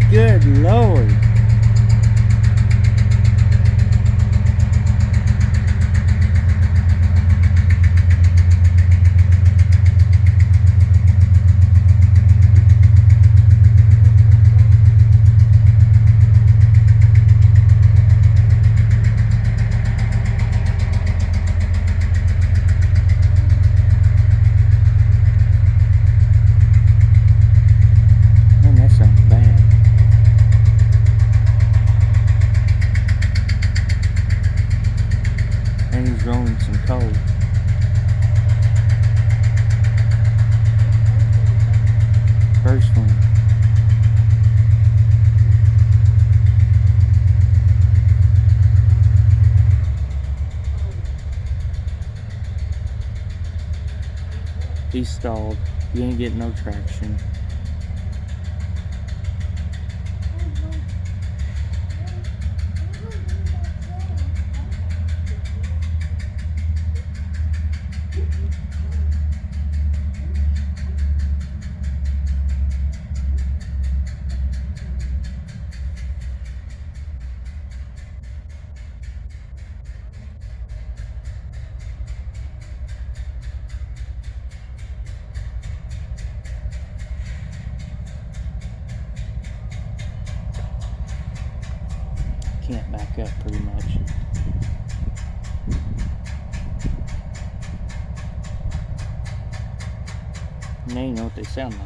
Good Lord. Man, that sounds bad. And he's rolling some coal. First one. He stalled. You ain't getting no traction. Can't back up pretty much. Now you know what they sound like.